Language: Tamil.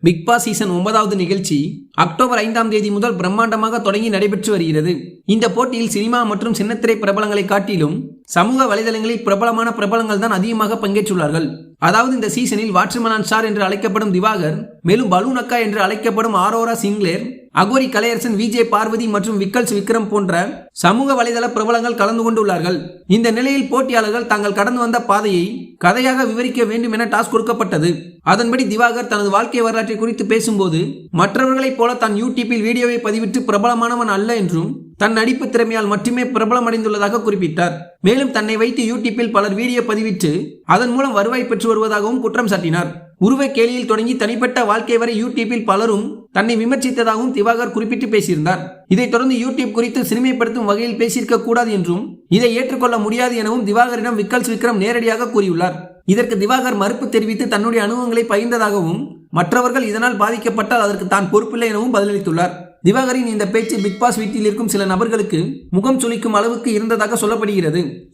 பிக் பாஸ் சீசன் 9வது நிகழ்ச்சி அக்டோபர் 5ஆம் தேதி முதல் பிரம்மாண்டமாக தொடங்கி நடைபெற்று வருகிறது. இந்த போட்டியில் சினிமா மற்றும் சின்னத்திரை பிரபலங்களை காட்டிலும் சமூக வலைதளங்களில் பிரபலமான பிரபலங்கள் தான் அதிகமாக பங்கேற்றுள்ளார்கள். அதாவது இந்த சீசனில் வாட்ச்மேன் ஸ்டார் என்று அழைக்கப்படும் திவாகர், மேலும் பலூன் அக்கா என்று அழைக்கப்படும் ஆரோரா சிங்லேர், அகோரி கலையரசன், விஜய் பார்வதி மற்றும் விக்கல்ஸ் விக்ரம் போன்ற சமூக வலைதள பிரபலங்கள் கலந்து கொண்டுள்ளார்கள். இந்த நிலையில் போட்டியாளர்கள் தாங்கள் கடந்து வந்த பாதையை கதையாக விவரிக்க வேண்டும் என டாஸ்க் கொடுக்கப்பட்டது. அதன்படி திவாகர் தனது வாழ்க்கை வரலாற்றை குறித்து பேசும்போது, மற்றவர்களைப் போல தான் யூடியூப்பில் வீடியோவை பதிவிட்டு பிரபலமானவன் அல்ல என்றும் தன் நடிப்பு திறமையால் மட்டுமே பிரபலமடைந்துள்ளதாக குறிப்பிட்டார். மேலும் தன்னை வைத்து யூடியூப்பில் பலர் வீடியோ பதிவிட்டு அதன் மூலம் வருவாய் பெற்று வருவதாகவும் குற்றம் சாட்டினார். உருவ கேலியில் தொடங்கி தனிப்பட்ட வாழ்க்கை வரை யூடியூப்பில் பலரும் தன்னை விமர்சித்ததாகவும் திவாகர் குறிப்பிட்டு பேசியிருந்தார். இதைத் தொடர்ந்து யூடியூப் குறித்து சிறுமைப்படுத்தும் வகையில் பேசியிருக்க கூடாது என்றும் இதை ஏற்றுக்கொள்ள முடியாது எனவும் திவாகரிடம் விக்கல்ஸ் விக்ரம் நேரடியாக கூறியுள்ளார். இதற்கு திவாகர் மறுப்பு தெரிவித்து தன்னுடைய அனுபவங்களை பகிர்ந்ததாகவும், மற்றவர்கள் இதனால் பாதிக்கப்பட்டால் அதற்கு தான் பொறுப்பில்லை எனவும் பதிலளித்துள்ளார். திவாகரின் இந்த பேச்சு பிக் பாஸ் வீட்டில் இருக்கும் சில நபர்களுக்கு முகம் சுளிக்கும் அளவுக்கு இருந்ததாக சொல்லப்படுகிறது.